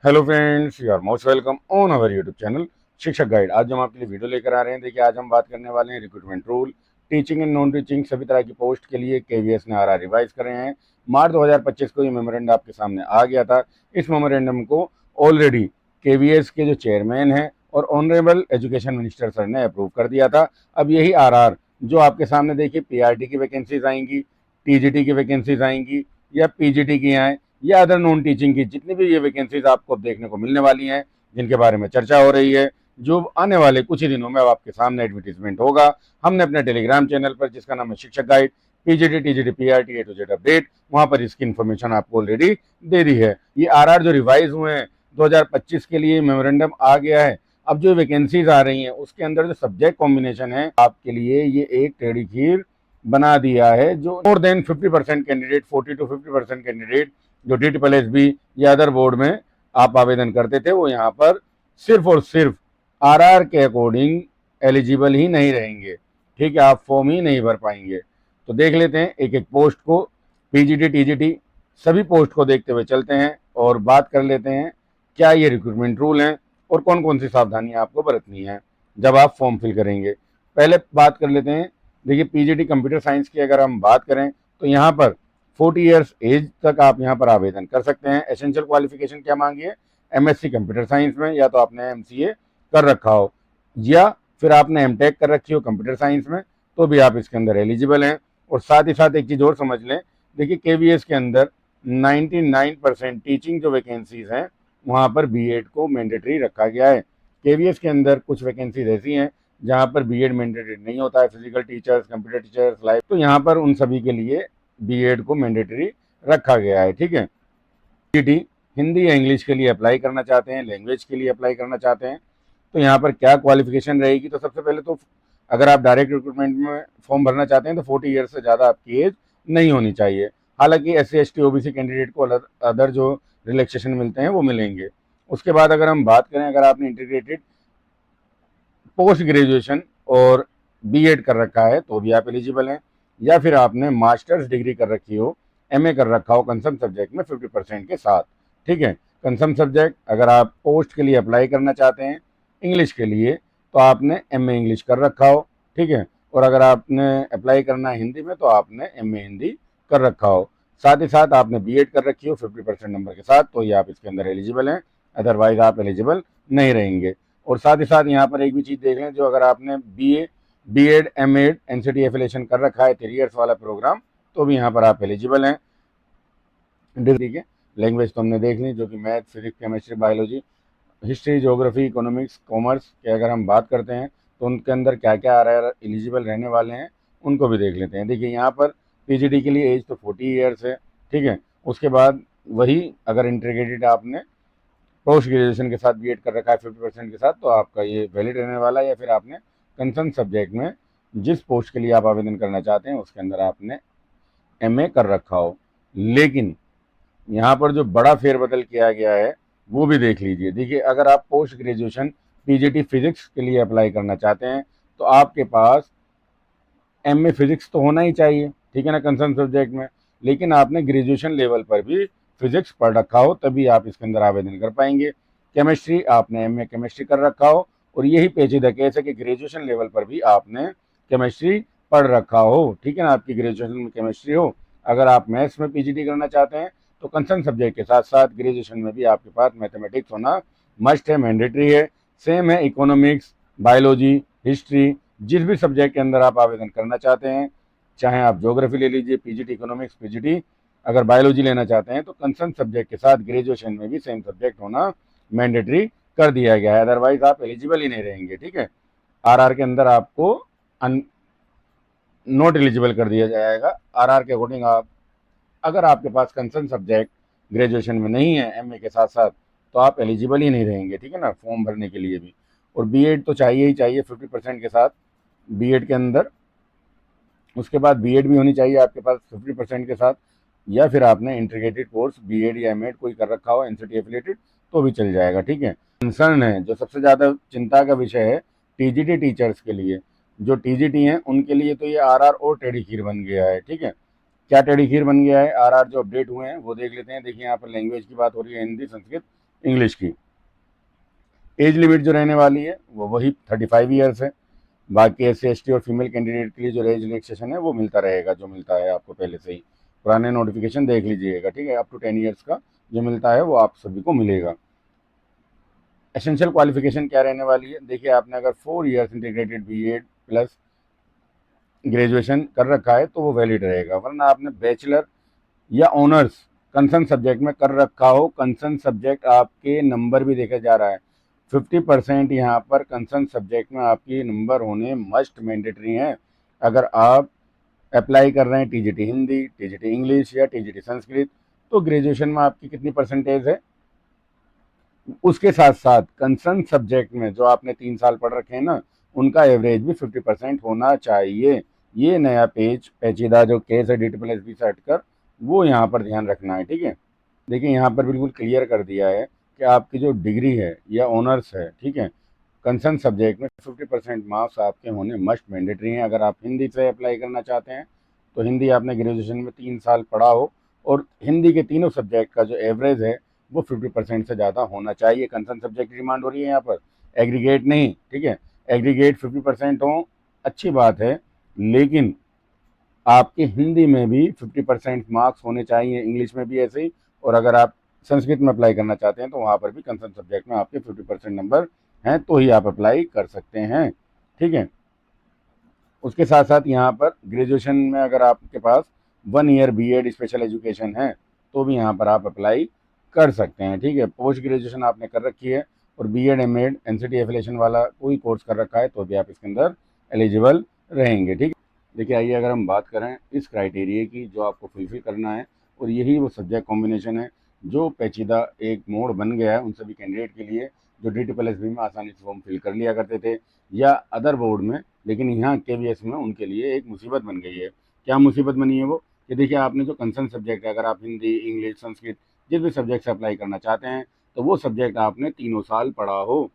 Hello friends, you are most welcome on our YouTube channel Shikshak guide. आज हम आपके लिए वीडियो लेकर आ रहे हैं। देखिए, आज हम बात करने वाले हैं recruitment rule, teaching and non teaching सभी तरह की पोस्ट के लिए केवीएस ने आर रिवाइज कर रहे हैं। मार्च 2025 को ये मेमोरेंडम आपके सामने आ गया था। इस मेमोरेंडम को ऑलरेडी केवीएस के जो चेयरमैन हैं और ऑनरेबल एजुकेशन मिनिस्टर सर ने अप्रूव कर दिया था। अब यही आर जो आपके सामने देखिए पीआरटी की वैकेंसीज आएंगी, टीजीटी की वैकेंसीज आएंगी या पीजीटी की आए या अदर नॉन टीचिंग की जितनी भी ये वैकेंसीज आपको देखने को मिलने वाली हैं, जिनके बारे में चर्चा हो रही है, जो आने वाले कुछ ही दिनों में अब आपके सामने एडवर्टीजमेंट होगा। हमने अपने टेलीग्राम चैनल पर, जिसका नाम है Shikshak guide PGT TGT PRT A to Z update, वहां पर इसकी इन्फॉर्मेशन आपको ऑलरेडी दे दी है। ये आरआर जो रिवाइज हुए हैं 2025 के लिए मेमोरेंडम आ गया है। अब जो वैकेंसीज आ रही हैं उसके अंदर जो सब्जेक्ट कॉम्बिनेशन है आपके लिए ये एक टेढ़ी खीर बना दिया है। जो more than 50% candidate, 40 to 50% candidate जो DSSB या अदर बोर्ड में आप आवेदन करते थे, वो यहाँ पर सिर्फ और सिर्फ आरआर के अकॉर्डिंग एलिजिबल ही नहीं रहेंगे। ठीक है, आप फॉर्म ही नहीं भर पाएंगे। तो देख लेते हैं एक एक पोस्ट को, पीजीटी टीजीटी सभी पोस्ट को देखते हुए चलते हैं और बात कर लेते हैं क्या ये रिक्रूटमेंट रूल हैं और कौन कौन सी सावधानियां आपको बरतनी है जब आप फॉर्म फिल करेंगे। पहले बात कर लेते हैं। देखिए, पीजीटी कंप्यूटर साइंस की अगर हम बात करें तो यहाँ पर 40 ईयर्स एज तक आप यहाँ पर आवेदन कर सकते हैं। एसेंशियल क्वालिफिकेशन क्या मांगी है? एमएससी कंप्यूटर साइंस में, या तो आपने एमसीए कर रखा हो या फिर आपने एमटेक कर रखी हो कंप्यूटर साइंस में, तो भी आप इसके अंदर एलिजिबल हैं। और साथ ही साथ एक चीज़ और समझ लें, देखिए केवीएस के अंदर 99% टीचिंग जो वैकेंसीज हैं वहाँ पर बीएड को मैंडेटरी रखा गया है। केवीएस के अंदर कुछ वैकेंसीज ऐसी हैं जहाँ पर बीएड मैंडेटरी नहीं होता है, physical teachers, computer teachers, life, तो यहाँ पर उन सभी के लिए बीएड को मैंडेटरी रखा गया है। ठीक है, टीटी हिंदी या इंग्लिश के लिए अप्लाई करना चाहते हैं, लैंग्वेज के लिए अप्लाई करना चाहते हैं, तो यहाँ पर क्या क्वालिफिकेशन रहेगी? तो सबसे पहले तो अगर आप डायरेक्ट रिक्रूटमेंट में फॉर्म भरना चाहते हैं तो 40 ईयर्स से ज़्यादा आपकी एज नहीं होनी चाहिए। हालांकि SC ST OBC कैंडिडेट को अदर जो रिलैक्सेशन मिलते हैं वो मिलेंगे। उसके बाद अगर हम बात करें, अगर आपने इंटीग्रेटेड पोस्ट ग्रेजुएशन और बीएड कर रखा है तो भी आप एलिजिबल हैं, या फिर आपने मास्टर्स डिग्री कर रखी हो, एमए कर रखा हो कंसर्न सब्जेक्ट में 50% के साथ। ठीक है, कंसर्न सब्जेक्ट अगर आप पोस्ट के लिए अप्लाई करना चाहते हैं इंग्लिश के लिए तो आपने एमए इंग्लिश कर रखा हो। ठीक है, और अगर आपने अप्लाई करना है हिंदी में तो आपने एमए हिंदी कर रखा हो। साथ ही साथ आपने बीएड कर रखी हो 50% नंबर के साथ, तो ये आप इसके अंदर एलिजिबल हैं, अदरवाइज आप एलिजिबल नहीं रहेंगे। और साथ ही साथ यहाँ पर एक भी चीज़ देख लें, जो अगर आपने बीएड एमएड एनसीटी एफिलेशन कर रखा है 3 ईयर्स वाला प्रोग्राम, तो भी यहाँ पर आप एलिजिबल हैं। ठीक है, लैंग्वेज तो हमने देख ली, जो कि math, physics, chemistry, biology, history, geography, economics, commerce की अगर हम बात करते हैं तो उनके अंदर क्या क्या आ रहा है, एलिजिबल रहने वाले हैं, उनको भी देख लेते हैं। देखिए, यहाँ पर पीजीटी के लिए एज तो 40 ईयर्स है। ठीक है, उसके बाद वही अगर इंटीग्रेटेड आपने पोस्ट ग्रेजुएशन के साथ बीएड कर रखा है 50% के साथ, तो आपका ये वैलिड रहने वाला है। या फिर आपने कंसर्न सब्जेक्ट में जिस पोस्ट के लिए आप आवेदन करना चाहते हैं उसके अंदर आपने एमए कर रखा हो। लेकिन यहाँ पर जो बड़ा फेरबदल किया गया है वो भी देख लीजिए। देखिए, अगर आप पोस्ट ग्रेजुएशन पीजीटी फिजिक्स के लिए अप्लाई करना चाहते हैं तो आपके पास एमए फिजिक्स तो होना ही चाहिए, ठीक है ना, कंसर्न सब्जेक्ट में। लेकिन आपने ग्रेजुएशन लेवल पर भी फिजिक्स पढ़ रखा हो तभी आप इसके अंदर आवेदन कर पाएंगे। केमिस्ट्री आपने एमए केमिस्ट्री कर रखा हो, और यही पेचीदा केस है कि ग्रेजुएशन लेवल पर भी आपने केमिस्ट्री पढ़ रखा हो। ठीक है ना, आपकी ग्रेजुएशन में केमिस्ट्री हो। अगर आप मैथ्स में पीजीटी करना चाहते हैं तो कंसर्न सब्जेक्ट के साथ साथ ग्रेजुएशन में भी आपके पास मैथमेटिक्स होना मस्ट है, मैंडेटरी है। सेम है इकोनॉमिक्स, बायोलॉजी, हिस्ट्री, जिस भी सब्जेक्ट के अंदर आप आवेदन करना चाहते हैं, चाहे आप ज्योग्राफी ले लीजिए, पीजीटी इकोनॉमिक्स, पीजीटी अगर बायोलॉजी लेना चाहते हैं तो कंसर्न सब्जेक्ट के साथ ग्रेजुएशन में भी सेम सब्जेक्ट होना मैंडेटरी कर दिया गया है, अदरवाइज आप एलिजिबल ही नहीं रहेंगे। ठीक है, आरआर के अंदर आपको नॉट एलिजिबल कर दिया जाएगा। आरआर के अकॉर्डिंग आप, अगर आपके पास कंसर्न सब्जेक्ट ग्रेजुएशन में नहीं है एमए के साथ साथ, तो आप एलिजिबल ही नहीं रहेंगे। ठीक है ना, फॉर्म भरने के लिए भी। और बीएड तो चाहिए ही चाहिए 50% के साथ बीएड के अंदर। उसके बाद बीएड भी होनी चाहिए आपके पास 50% के साथ, या फिर आपने इंटीग्रेटेड कोर्स बीएड या एमएड कोई कर रखा हो एनसीटी एफिलेटेड, तो भी चल जाएगा। ठीक है, कंसर्न है जो सबसे ज़्यादा चिंता का विषय है टीजीटी टीचर्स के लिए। जो टीजीटी हैं उनके लिए तो ये आरआर और टेढ़ी खीर बन गया है। ठीक है, क्या टेढ़ी खीर बन गया है? आरआर जो अपडेट हुए हैं वो देख लेते हैं। देखिए, यहाँ पर लैंग्वेज की बात हो रही है, हिंदी, संस्कृत इंग्लिश की। एज लिमिट जो रहने वाली है वो वही 35 ईयर्स है। बाकी SC ST और फीमेल कैंडिडेट के लिए जो एज रिलैक्सेशन है वो मिलता रहेगा, जो मिलता है आपको पहले से ही। पुराने नोटिफिकेशन देख लीजिएगा, ठीक है। अप टू 10 ईयर्स का जो मिलता है वो आप सभी को मिलेगा। एसेंशियल क्वालिफिकेशन क्या रहने वाली है, देखिए आपने अगर 4 years integrated B.Ed plus graduation कर रखा है तो वो वैलिड रहेगा, वरना आपने बैचलर या ऑनर्स कंसर्न सब्जेक्ट में कर रखा हो, कंसर्न सब्जेक्ट आपके नंबर भी देखा जा रहा है 50% यहाँ पर कंसर्न सब्जेक्ट में आपके नंबर होने मस्ट मैंडेटरी हैं। अगर आप अप्लाई कर रहे हैं TGT हिंदी, TGT इंग्लिश या TGT संस्कृत, तो ग्रेजुएशन में आपकी कितनी परसेंटेज है, उसके साथ साथ कंसर्न सब्जेक्ट में जो आपने 3 साल पढ़ रखे हैं ना, उनका एवरेज भी 50% होना चाहिए। ये नया पेचीदा जो केस है DSSB से हटकर, वो यहाँ पर ध्यान रखना है, ठीक है। देखिए यहाँ पर बिल्कुल क्लियर कर दिया है कि आपकी जो डिग्री है या ऑनर्स है, ठीक है, कंसर्न सब्जेक्ट में 50% मार्क्स आपके होने मस्ट मैंडेटरी हैं। अगर आप हिंदी से अप्लाई करना चाहते हैं तो हिंदी आपने ग्रेजुएशन में 3 साल पढ़ा हो, और हिंदी के तीनों सब्जेक्ट का जो एवरेज है वो 50% से ज़्यादा होना चाहिए। कंसर्न सब्जेक्ट की डिमांड हो रही है यहाँ पर, एग्रीगेट नहीं, ठीक है। एग्रीगेट 50% हो, अच्छी बात है, लेकिन आपके हिंदी में भी 50% मार्क्स होने चाहिए, इंग्लिश में भी ऐसे ही। और अगर आप संस्कृत में अप्लाई करना चाहते हैं तो वहाँ पर भी कंसर्न सब्जेक्ट में आपके 50% नंबर हैं तो ही आप अप्लाई कर सकते हैं, ठीक है। उसके साथ साथ यहाँ पर ग्रेजुएशन में अगर आपके पास 1 ईयर B.Ed स्पेशल एजुकेशन है तो भी यहाँ पर आप अप्लाई कर सकते हैं, ठीक है। पोस्ट ग्रेजुएशन आपने कर रखी है और B.Ed M.Ed NCT एफिलेशन वाला कोई कोर्स कर रखा है तो भी आप इसके अंदर एलिजिबल रहेंगे, ठीक है। देखिए आइए अगर हम बात करें इस क्राइटेरिया की जो आपको फुलफिल करना है, और यही वो सब्जेक्ट कॉम्बिनेशन है जो पेचीदा एक मोड़ बन गया है उन सभी कैंडिडेट के लिए जो DSSB में आसानी से फॉर्म फिल कर लिया करते थे या अदर बोर्ड में, लेकिन यहाँ KVS में उनके लिए एक मुसीबत बन गई है। क्या मुसीबत बनी है वो, कि देखिए आपने जो कंसर्न सब्जेक्ट है, अगर आप हिंदी इंग्लिश संस्कृत जिस भी सब्जेक्ट से अप्लाई करना चाहते हैं तो वो सब्जेक्ट आपने तीनों साल पढ़ा हो,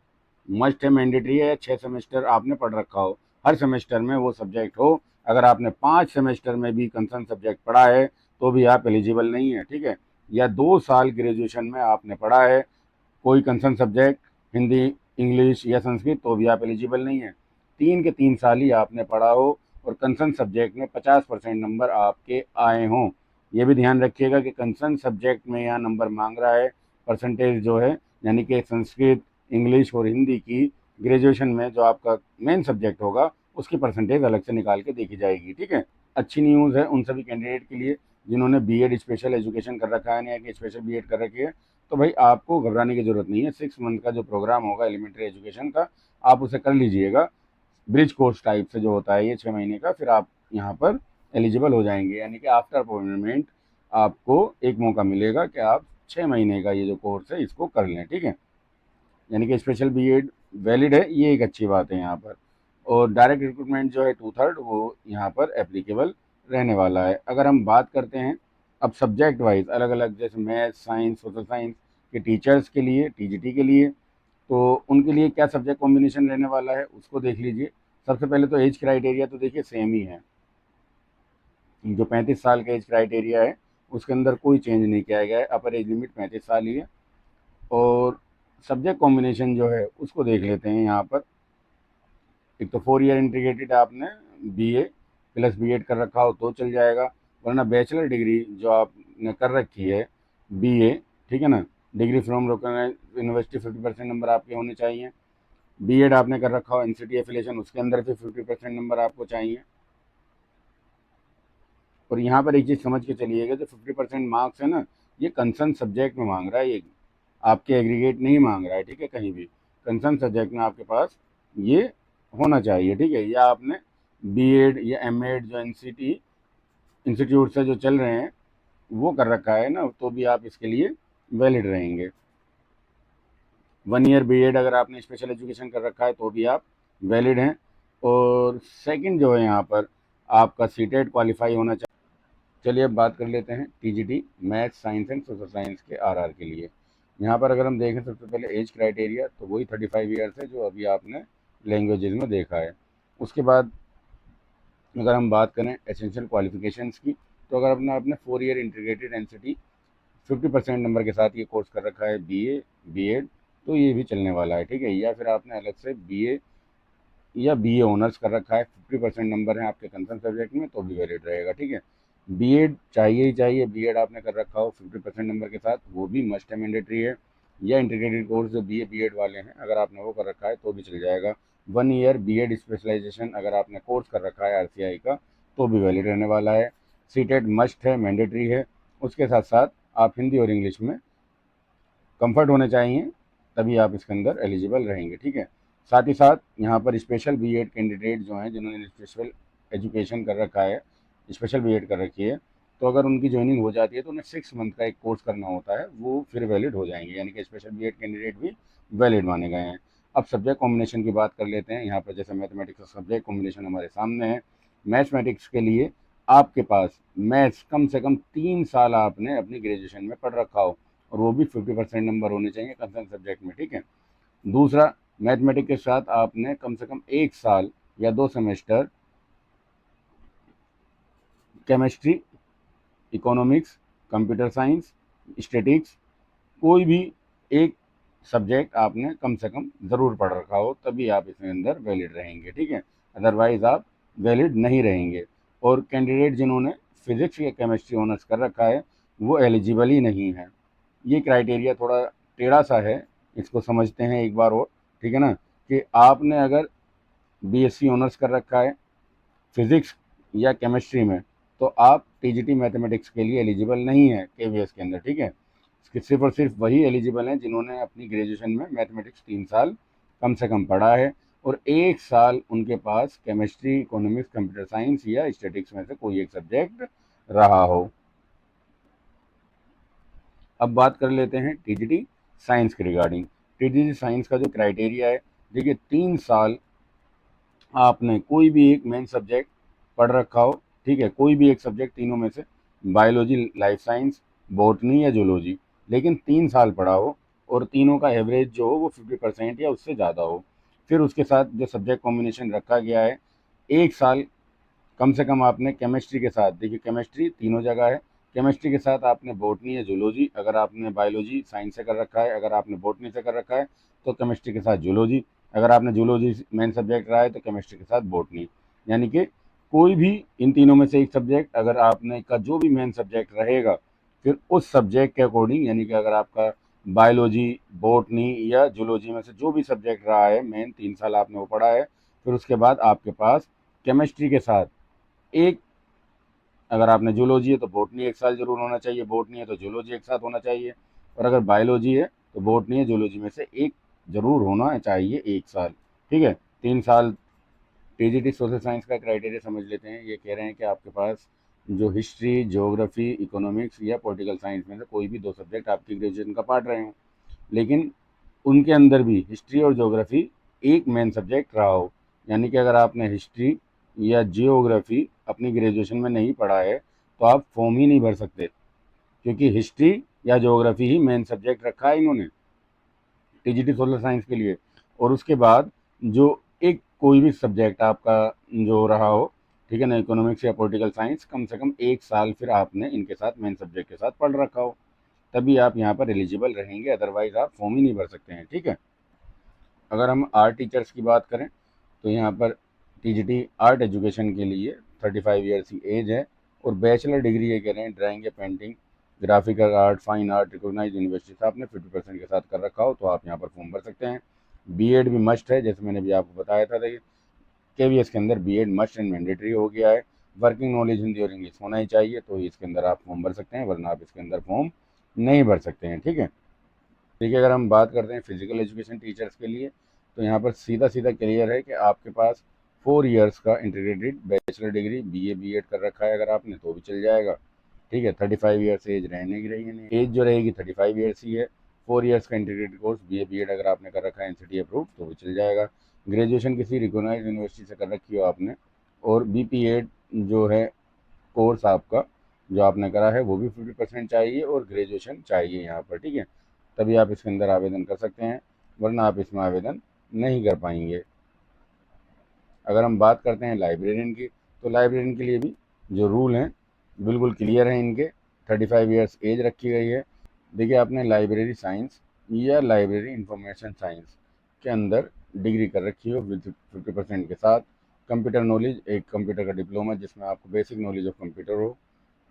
मस्ट है, मैंडेटरी है, 6 सेमेस्टर आपने पढ़ रखा हो, हर सेमेस्टर में वो सब्जेक्ट हो। अगर आपने 5 सेमेस्टर में भी कंसर्न सब्जेक्ट पढ़ा है तो भी आप एलिजिबल नहीं है, ठीक है। या 2 साल ग्रेजुएशन में आपने पढ़ा है कोई कंसर्न सब्जेक्ट हिंदी इंग्लिश या संस्कृत तो भी आप एलिजिबल नहीं है। 3 के 3 साल ही आपने पढ़ा हो और कंसर्न सब्जेक्ट में 50% नंबर आपके आए हों। ये भी ध्यान रखिएगा कि कंसर्न सब्जेक्ट में यहाँ नंबर मांग रहा है परसेंटेज जो है, यानी कि संस्कृत इंग्लिश और हिंदी की ग्रेजुएशन में जो आपका मेन सब्जेक्ट होगा उसकी परसेंटेज अलग से निकाल के देखी जाएगी, ठीक है। अच्छी न्यूज़ है उन सभी कैंडिडेट के लिए जिन्होंने B.Ed स्पेशल एजुकेशन कर रखा है या कि स्पेशल B.Ed कर रखी है, तो भाई आपको घबराने की ज़रूरत नहीं है। 6 मंथ का जो प्रोग्राम होगा एलिमेंट्री एजुकेशन का, आप उसे कर लीजिएगा ब्रिज कोर्स टाइप से जो होता है ये 6 महीने का, फिर आप यहाँ पर एलिजिबल हो जाएंगे, यानी कि आफ्टर अपॉइंटमेंट आपको एक मौका मिलेगा कि आप 6 महीने का ये जो कोर्स है इसको कर लें, ठीक है। यानी कि स्पेशल B.Ed वैलिड है, ये एक अच्छी बात है यहाँ पर। और डायरेक्ट रिक्रूटमेंट जो है 2/3 वो यहाँ पर एप्लीकेबल रहने वाला है। अगर हम बात करते हैं अब सब्जेक्ट वाइज अलग अलग, जैसे मैथ साइंस सोशल साइंस के टीचर्स के लिए TGT के लिए, तो उनके लिए क्या सब्जेक्ट कॉम्बिनेशन रहने वाला है उसको देख लीजिए। सबसे पहले तो एज क्राइटेरिया तो देखिए सेम ही है, जो 35 साल का एज क्राइटेरिया है उसके अंदर कोई चेंज नहीं किया गया है, अपर एज लिमिट 35 साल ही है। और सब्जेक्ट कॉम्बिनेशन जो है उसको देख लेते हैं यहाँ पर। एक तो 4 ईयर इंटीग्रेटेड आपने BA प्लस B.Ed कर रखा हो तो चल जाएगा, वरना बैचलर डिग्री जो आपने कर रखी है BA, ठीक है ना, degree from recognised university 50% number आपके होने चाहिए। B.Ed आपने कर रखा हो NCT एफिलेशन उसके अंदर भी 50% नंबर आपको चाहिए। और यहाँ पर एक चीज़ समझ के चलिएगा, जो 50% मार्क्स है ना, ये कंसर्न सब्जेक्ट में मांग रहा है, ये आपके एग्रीगेट नहीं मांग रहा है, ठीक है। कहीं भी कंसर्न सब्जेक्ट में आपके पास ये होना चाहिए, ठीक है। या आपने B.Ed या M.Ed जो NCT इंस्टीट्यूट से जो चल रहे हैं वो कर रखा है ना, तो भी आप इसके लिए वैलिड रहेंगे। 1 ईयर B.Ed अगर आपने स्पेशल एजुकेशन कर रखा है तो भी आप वैलिड हैं। और सेकंड जो है यहाँ पर आपका CTET क्वालिफाई होना चाहिए। चलिए अब बात कर लेते हैं TGT math science and social science के RR के लिए। यहाँ पर अगर हम देखें सबसे पहले एज क्राइटेरिया तो वही 35 ईयर्स है जो अभी आपने लैंग्वेजेस में देखा है। उसके बाद अगर हम बात करें एसेंशियल क्वालिफिकेशंस की, तो अगर अपना आपने 4 ईयर इंटीग्रेटेड NCT 50% नंबर के साथ ये कोर्स कर रखा है BA बीएड, तो ये भी चलने वाला है, ठीक है। या फिर आपने अलग से बीए या बीए ऑनर्स कर रखा है, 50% नंबर है आपके कंसर्न सब्जेक्ट में, तो भी वैलिड रहेगा, ठीक है। बीएड चाहिए ही चाहिए, बीएड आपने कर रखा हो 50% नंबर के साथ, वो भी मस्ट है, मैंडेटरी है। या इंटीग्रेटेड कोर्स जो बीए बीएड वाले हैं, अगर आपने वो कर रखा है तो भी चल जाएगा। 1 ईयर बीएड स्पेशलाइजेशन अगर आपने कोर्स कर रखा है आरसीआई का, तो भी वैलिड रहने वाला है। सीटेट मस्ट है, मैंडेटरी है। उसके साथ साथ आप हिंदी और इंग्लिश में कंफर्ट होने चाहिए, तभी आप इसके अंदर एलिजिबल रहेंगे, ठीक है। साथ ही साथ यहाँ पर स्पेशल बीएड कैंडिडेट जो हैं, जिन्होंने स्पेशल एजुकेशन कर रखा है, स्पेशल बीएड कर रखी है, तो अगर उनकी ज्वाइनिंग हो जाती है तो उन्हें 6 मंथ का एक कोर्स करना होता है, वो फिर वैलिड हो जाएंगे, यानी कि स्पेशल बीएड कैंडिडेट भी वैलिड माने गए हैं। अब सब्जेक्ट कॉम्बिनेशन की बात कर लेते हैं। यहाँ पर जैसे मैथमेटिक्स का सब्जेक्ट कॉम्बिनेशन हमारे सामने है। मैथमेटिक्स के लिए आपके पास मैथ्स कम से कम 3 साल आपने अपनी ग्रेजुएशन में पढ़ रखा हो, और वो भी 50% नंबर होने चाहिए कंसर्न सब्जेक्ट में, ठीक है। दूसरा, मैथमेटिक्स के साथ आपने कम से कम 1 साल या 2 semester chemistry, economics, computer science, statics, कोई भी एक सब्जेक्ट आपने कम से कम ज़रूर पढ़ रखा हो, तभी आप इसके अंदर वैलिड रहेंगे, ठीक है। अदरवाइज़ आप वैलिड नहीं रहेंगे। और कैंडिडेट जिन्होंने फिजिक्स या केमिस्ट्री ऑनर्स कर रखा है, वो एलिजिबल ही नहीं है। ये क्राइटेरिया थोड़ा टेढ़ा सा है, इसको समझते हैं एक बार और, ठीक है ना। कि आपने अगर बीएससी ऑनर्स कर रखा है फिजिक्स या केमिस्ट्री में, तो आप टीजीटी मैथमेटिक्स के लिए एलिजिबल नहीं है केवीएस के अंदर, ठीक है। सिर्फ और सिर्फ वही एलिजिबल हैं जिन्होंने अपनी ग्रेजुएशन में मैथमेटिक्स 3 साल कम से कम पढ़ा है, और 1 साल उनके पास केमिस्ट्री, इकोनॉमिक्स, कंप्यूटर साइंस या स्टैटिक्स में से कोई एक सब्जेक्ट रहा हो। अब बात कर लेते हैं टीजीटी साइंस के रिगार्डिंग। टीजीटी साइंस का जो क्राइटेरिया है, देखिए 3 साल आपने कोई भी एक मेन सब्जेक्ट पढ़ रखा हो, ठीक है, कोई भी एक सब्जेक्ट तीनों में से, बायोलॉजी, लाइफ साइंस, बॉटनी या जूलॉजी, लेकिन 3 साल पढ़ा हो, और तीनों का एवरेज जो हो वो 50% या उससे ज़्यादा हो। फिर उसके साथ जो सब्जेक्ट कॉम्बिनेशन रखा गया है, 1 साल कम से कम आपने केमिस्ट्री के साथ, देखिए केमिस्ट्री तीनों जगह है, केमिस्ट्री के साथ आपने बॉटनी या जूलॉजी, अगर आपने बायोलॉजी साइंस से कर रखा है, अगर आपने बॉटनी से कर रखा है तो केमिस्ट्री के साथ जूलॉजी, अगर आपने जूलॉजी मेन सब्जेक्ट रहा है तो केमिस्ट्री के साथ बॉटनी। यानी कि कोई भी इन तीनों में से एक सब्जेक्ट अगर आपने का जो भी मेन सब्जेक्ट रहेगा, फिर उस सब्जेक्ट के अकॉर्डिंग, यानी कि अगर आपका बायोलॉजी, बॉटनी या जूलॉजी में से जो भी सब्जेक्ट रहा है मेन, 3 साल आपने वो पढ़ा है, फिर उसके बाद आपके पास केमिस्ट्री के साथ एक, अगर आपने जूलॉजी है तो बॉटनी 1 साल जरूर होना चाहिए, बॉटनी है तो जूलॉजी एक साथ होना चाहिए, और अगर बायोलॉजी है तो बॉटनी है जूलॉजी में से एक जरूर होना चाहिए 1 साल, ठीक है। 3 साल। टीजीटी सोशल साइंस का क्राइटेरिया समझ लेते हैं। ये कह रहे हैं कि आपके पास जो हिस्ट्री, ज्योग्राफी, इकोनॉमिक्स या पॉलिटिकल साइंस में से कोई भी 2 सब्जेक्ट आपकी ग्रेजुएशन का पढ़ रहे हों, लेकिन उनके अंदर भी हिस्ट्री और ज्योग्राफी एक मेन सब्जेक्ट रहा हो। यानी कि अगर आपने हिस्ट्री या जियोग्राफी अपनी ग्रेजुएशन में नहीं पढ़ा है, तो आप फॉर्म ही नहीं भर सकते, क्योंकि हिस्ट्री या ज्योग्राफी ही मेन सब्जेक्ट रखा है इन्होंने टीजीटी सोलर साइंस के लिए। और उसके बाद जो एक कोई भी सब्जेक्ट आपका जो रहा हो, ठीक है ना, इकोनॉमिक्स या पॉलिटिकल साइंस, कम से कम 1 साल फिर आपने इनके साथ मेन सब्जेक्ट के साथ पढ़ रखा हो, तभी आप यहाँ पर एलिजिबल रहेंगे, अदरवाइज आप फॉर्म ही नहीं भर सकते हैं, ठीक है। अगर हम आर्ट टीचर्स की बात करें, तो यहाँ पर टीजीटी आर्ट एजुकेशन के लिए 35 ईयर्स की एज है, और बैचलर डिग्री ये कह रहे हैं ड्राइंग या painting, graphical art, fine art recognise university से आपने 50% के साथ कर रखा हो, तो आप यहाँ पर फॉर्म भर सकते हैं। बीएड भी मस्ट है, जैसे मैंने भी आपको बताया था, देखिए केवीएस के अंदर बीएड मस्ट एंड मैंडेटरी हो गया है। वर्किंग नॉलेज हिंदी और इंग्लिश होना ही चाहिए, तो इसके अंदर आप फॉर्म भर सकते हैं, वरना आप इसके अंदर फॉर्म नहीं भर सकते हैं, ठीक है। देखिए अगर हम बात करते हैं फिजिकल एजुकेशन टीचर्स के लिए, तो यहाँ पर सीधा सीधा क्लियर है कि आपके पास 4 ईयर्स का integrated bachelor degree BA BEd कर रखा है अगर आपने, तो भी चल जाएगा, ठीक है। 35 ईयर्स एज रहने की रही, एज जो रहेगी 35 ईयर्स ही है। 4 ईयर्स का इंटीग्रेटेड कोर्स बीए बीएड अगर आपने कर रखा है एनसीटी अप्रूव, तो भी चल जाएगा। ग्रेजुएशन किसी रिकॉग्नाइज यूनिवर्सिटी से कर रखी हो आपने, और बीपीएड जो है कोर्स आपका जो आपने करा है वो भी 50% चाहिए, और ग्रेजुएशन चाहिए यहाँ पर, ठीक है, तभी आप इसके अंदर आवेदन कर सकते हैं, वरना आप इसमें आवेदन नहीं कर पाएंगे। अगर हम बात करते हैं लाइब्रेरियन की, तो लाइब्रेरियन के लिए भी जो रूल हैं बिल्कुल क्लियर हैं इनके। 35 ईयर्स एज रखी गई है। देखिए आपने लाइब्रेरी साइंस या लाइब्रेरी इंफॉर्मेशन साइंस के अंदर डिग्री कर रखी हो विद 50% के साथ। कंप्यूटर नॉलेज, एक कंप्यूटर का डिप्लोमा जिसमें आपको बेसिक नॉलेज ऑफ कंप्यूटर हो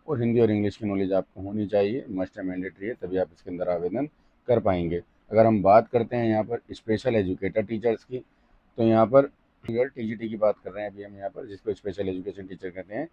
और हिंदी और इंग्लिश की नॉलेज आपको होनी चाहिए, मस्ट है, मैंडेटरी है, तभी आप इसके अंदर आवेदन कर पाएंगे। अगर हम बात करते हैं यहाँ पर स्पेशल एजुकेटर टीचर्स की, तो यहाँ पर टीजीटी की बात कर रहे हैं अभी हम यहाँ पर, जिसको स्पेशल एजुकेशन टीचर कहते हैं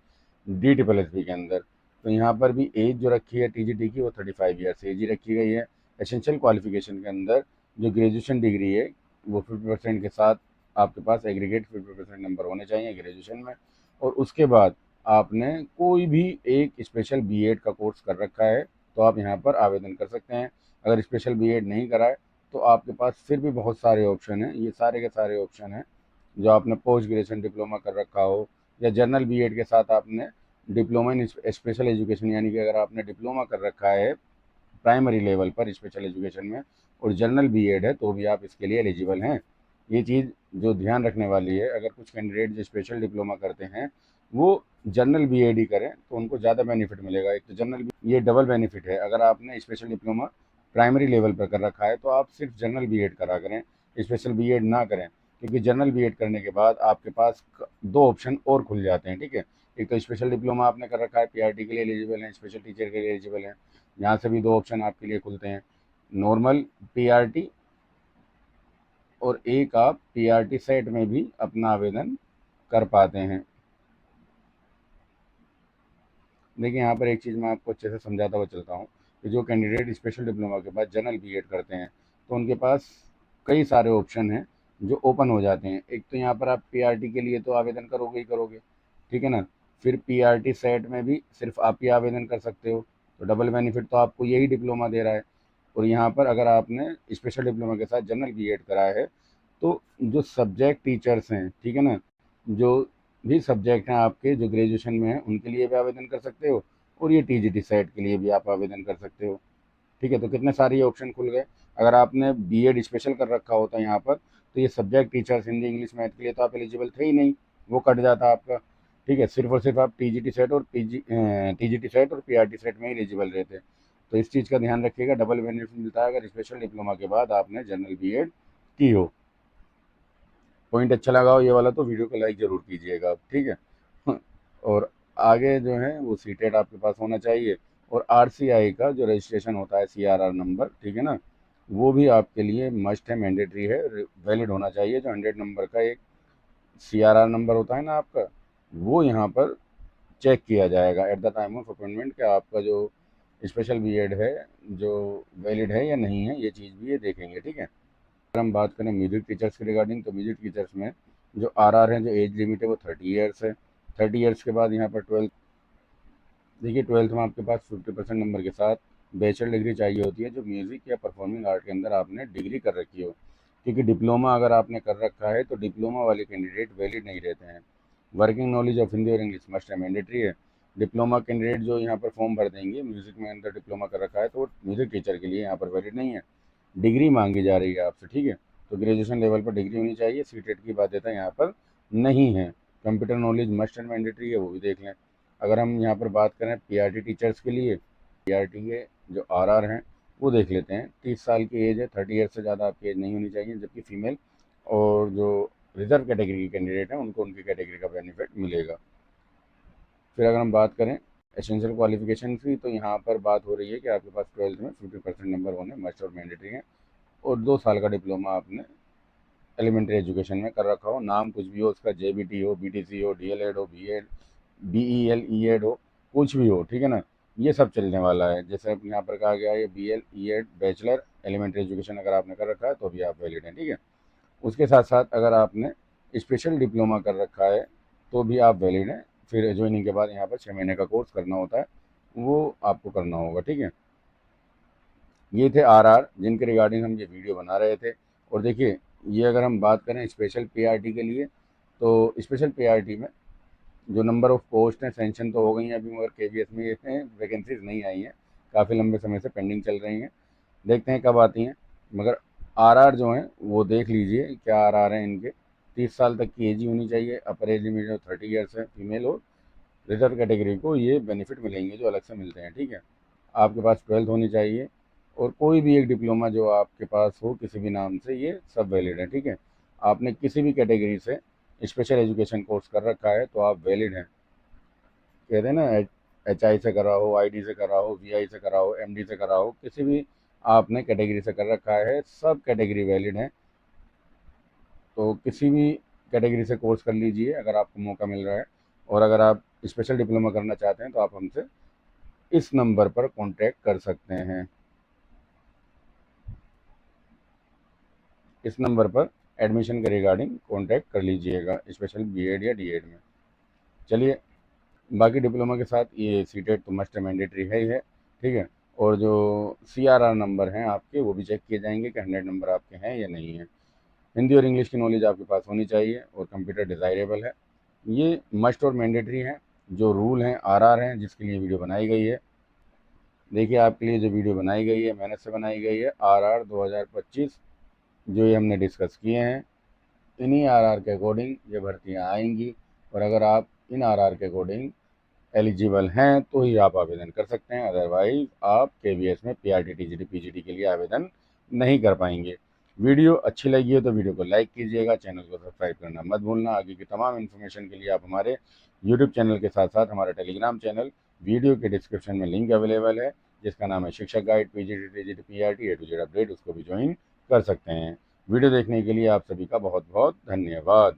DSSP के अंदर। तो यहाँ पर भी एज जो रखी है टीजीटी की वो 35 ईयर्स एज ही रखी गई है। एसेंशियल क्वालिफिकेशन के अंदर जो ग्रेजुएशन डिग्री है वो 50% के साथ आपके पास एग्रीगेट 50% नंबर होने चाहिए ग्रेजुएशन में, और उसके बाद आपने कोई भी एक स्पेशल बीएड का कोर्स कर रखा है तो आप यहाँ पर आवेदन कर सकते हैं। अगर स्पेशल बीएड नहीं करा है तो आपके पास फिर भी बहुत सारे ऑप्शन हैं, ये सारे के सारे ऑप्शन हैं। जो आपने पोस्ट ग्रेजुएशन डिप्लोमा कर रखा हो या जनरल बीएड के साथ आपने डिप्लोमा इन स्पेशल एजुकेशन, यानी कि अगर आपने डिप्लोमा कर रखा है प्राइमरी लेवल पर स्पेशल एजुकेशन में और जनरल बीएड है तो भी आप इसके लिए एलिजिबल हैं। ये चीज़ जो ध्यान रखने वाली है, अगर कुछ कैंडिडेट जो स्पेशल डिप्लोमा करते हैं वो जनरल बीएड ही करें तो उनको ज़्यादा बेनिफिट मिलेगा। एक तो जनरल, ये डबल बेनिफिट है। अगर आपने स्पेशल डिप्लोमा प्राइमरी लेवल पर कर रखा है तो आप सिर्फ जनरल बीएड करा करें, स्पेशल बीएड ना करें, क्योंकि जनरल बीएड करने के बाद आपके पास दो ऑप्शन और खुल जाते हैं, ठीक है। एक तो स्पेशल डिप्लोमा आपने कर रखा है, पीआरटी के लिए एलिजिबल हैं, स्पेशल टीचर के लिए एलिजिबल हैं, यहाँ से भी दो ऑप्शन आपके लिए खुलते हैं, नॉर्मल पीआरटी और एक आप पीआरटी सेट में भी अपना आवेदन कर पाते हैं। देखिए यहाँ पर एक चीज़ मैं आपको अच्छे से समझाता हुआ चलता हूँ कि जो कैंडिडेट स्पेशल डिप्लोमा के बाद जनरल बीएड करते हैं तो उनके पास कई सारे ऑप्शन हैं जो ओपन हो जाते हैं। एक तो यहाँ पर आप पीआरटी के लिए तो आवेदन करोगे ही करोगे, ठीक है ना। फिर पीआरटी सेट में भी सिर्फ आप ही आवेदन कर सकते हो, तो डबल बेनिफिट तो आपको यही डिप्लोमा दे रहा है। और यहाँ पर अगर आपने स्पेशल डिप्लोमा के साथ जनरल बीएड कराया है तो जो सब्जेक्ट टीचर्स हैं, ठीक है ना, जो भी सब्जेक्ट हैं आपके जो ग्रेजुएशन में हैं उनके लिए भी आवेदन कर सकते हो और ये टीजीटी सेट के लिए भी आप आवेदन कर सकते हो, ठीक है। तो कितने सारे ये ऑप्शन खुल गए। अगर आपने बीएड स्पेशल कर रखा होता है यहाँ पर तो ये subject teachers Hindi English math के लिए तो आप एलिजिबल थे ही नहीं, वो कट जाता आपका, ठीक है। सिर्फ और सिर्फ आप टीजीटी सेट और टीजीटी सेट और पीआरटी सेट में ही एलिजिबल रहते। तो इस चीज़ का ध्यान रखिएगा, डबल बेनिफिट मिलता है अगर स्पेशल डिप्लोमा के बाद आपने जनरल बीएड की हो। पॉइंट अच्छा लगा हो ये वाला तो वीडियो को लाइक ज़रूर कीजिएगा आप, ठीक है। और आगे जो है वो सीटेट आपके पास होना चाहिए और आरसीआई का जो रजिस्ट्रेशन होता है सीआरआर नंबर, ठीक है ना, वो भी आपके लिए मस्ट है, मैंडेटरी है, वैलिड होना चाहिए। जो 100 नंबर का एक सीआरआर नंबर होता है ना आपका, वो यहाँ पर चेक किया जाएगा at the time of appointment कि आपका जो स्पेशल बीएड है जो वैलिड है या नहीं है, ये चीज़ भी ये देखेंगे, ठीक है। अगर हम बात करें म्यूजिक टीचर्स के रिगार्डिंग तो म्यूजिक टीचर्स में जो आरआर है, जो एज लिमिट है वो 30 ईयर्स है। 30 ईयर्स के बाद यहाँ पर 12th, देखिए 12th में आपके पास 50% नंबर के साथ बैचलर डिग्री चाहिए होती है जो म्यूज़िक या परफॉर्मिंग आर्ट के अंदर आपने डिग्री कर रखी हो, क्योंकि डिप्लोमा अगर आपने कर रखा है तो डिप्लोमा वाले कैंडिडेट वैलिड नहीं रहते हैं। वर्किंग नॉलेज ऑफ हिंदी और इंग्लिश मस्ट है, मैंडेटरी है। डिप्लोमा कैंडिडेट जो यहाँ पर फॉर्म भर देंगे म्यूज़िक में अंदर डिप्लोमा कर रखा है तो वो म्यूज़िक टीचर के लिए यहाँ पर वैलिड नहीं है, डिग्री मांगी जा रही है आपसे, ठीक है। तो ग्रेजुएशन लेवल पर डिग्री होनी चाहिए, सीटेट की बाध्यता यहाँ पर नहीं है। Computer knowledge must and mandatory है, वो भी देख लें। अगर हम यहाँ पर बात करें पीआरटी टीचर्स के लिए, पीआरटी के जो आरआर हैं वो देख लेते हैं। 30 साल की एज है, 30 ईयर से ज़्यादा आपकी एज नहीं होनी चाहिए, जबकि फीमेल और जो रिजर्व कैटेगरी के कैंडिडेट हैं उनको उनकी कैटेगरी का बेनिफिट मिलेगा। फिर अगर हम बात करें एसेंशियल क्वालिफिकेशन की तो यहाँ पर बात हो रही है कि आपके पास 12th में 50% नंबर होने मस्ट और मैंडेटरी हैं और 2 साल का डिप्लोमा आपने एलिमेंट्री एजुकेशन में कर रखा हो, नाम कुछ भी हो उसका, जेबीटी हो, बीटीसी हो, डीएलएड हो, बीएड, बीईएल, ईएड हो, कुछ भी हो, ठीक है ना, ये सब चलने वाला है। जैसे अब यहाँ पर कहा गया है बीएल ईएड बैचलर एलिमेंट्री एजुकेशन अगर आपने कर रखा है तो भी आप वैलिड हैं, ठीक है। उसके साथ साथ अगर आपने स्पेशल डिप्लोमा कर रखा है तो भी आप वैलिड हैं। फिर ज्वाइनिंग के बाद यहाँ पर 6 महीने का कोर्स करना होता है, वो आपको करना होगा, ठीक है। ये थे आरआर जिनके रिगार्डिंग हम ये वीडियो बना रहे थे। और देखिए ये अगर हम बात करें स्पेशल पीआरटी के लिए तो स्पेशल पीआरटी में जो नंबर ऑफ़ पोस्ट हैं सेंक्शन तो हो गई हैं अभी, मगर केवीएस में ये वैकेंसीज नहीं आई हैं, काफ़ी लंबे समय से पेंडिंग चल रही हैं, देखते हैं कब आती हैं। मगर आरआर जो हैं वो देख लीजिए क्या आरआर हैं इनके। 30 साल तक की एज ही होनी चाहिए, अपर एज लिमिट जो 30 ईयर्स है फीमेल और रिजर्व कैटेगरी को ये बेनिफिट मिलेंगे जो अलग से मिलते हैं, ठीक है। आपके पास 12th होनी चाहिए और कोई भी एक डिप्लोमा जो आपके पास हो किसी भी नाम से, ये सब वैलिड है, ठीक है। आपने किसी भी कैटेगरी से स्पेशल एजुकेशन कोर्स कर रखा है तो आप वैलिड हैं। कहते हैं ना, HI से करा हो, ID से करा हो, VI से करा हो, MD से करा हो, किसी भी आपने कैटेगरी से कर रखा है, सब कैटेगरी वैलिड है। तो किसी भी कैटेगरी से कोर्स कर लीजिए अगर आपको मौका मिल रहा है। और अगर आप स्पेशल डिप्लोमा करना चाहते हैं तो आप हमसे इस नंबर पर कांटेक्ट कर सकते हैं। इस नंबर पर एडमिशन के रिगार्डिंग कांटेक्ट कर लीजिएगा, स्पेशल बीएड या डीएड में। चलिए, बाकी डिप्लोमा के साथ ये सीटेट तो मस्ट मैंडेटरी है ही है, ठीक है। और जो CRR नंबर हैं आपके, वो भी चेक किए जाएंगे कि 100 नंबर आपके हैं या नहीं है। हिंदी और इंग्लिश की नॉलेज आपके पास होनी चाहिए और कंप्यूटर डिज़ायरेबल है। ये मस्ट और मैंडेटरी हैं, जो रूल हैं, RR हैं, जिसके लिए वीडियो बनाई गई है। देखिए, आपके लिए जो वीडियो बनाई गई है, मेहनत से बनाई गई है। RR 2025 जो ये हमने डिस्कस किए हैं, इन्हीं RR के अकॉर्डिंग ये भर्तियाँ आएंगी। और अगर आप इन RR के अकॉर्डिंग एलिजिबल हैं तो ही आप आवेदन कर सकते हैं, अदरवाइज आप KVS में PRT TGT PGT के लिए आवेदन नहीं कर पाएंगे। वीडियो अच्छी लगी हो तो वीडियो को लाइक कीजिएगा, चैनल को सब्सक्राइब करना मत भूलना। आगे की तमाम इन्फॉर्मेशन के लिए आप हमारे यूट्यूब चैनल के साथ साथ हमारा टेलीग्राम चैनल, वीडियो के डिस्क्रिप्शन में लिंक अवेलेबल है, जिसका नाम है Shikshak guide PGT TGT PRT A to Z update, उसको भी ज्वाइन कर सकते हैं। वीडियो देखने के लिए आप सभी का बहुत बहुत धन्यवाद।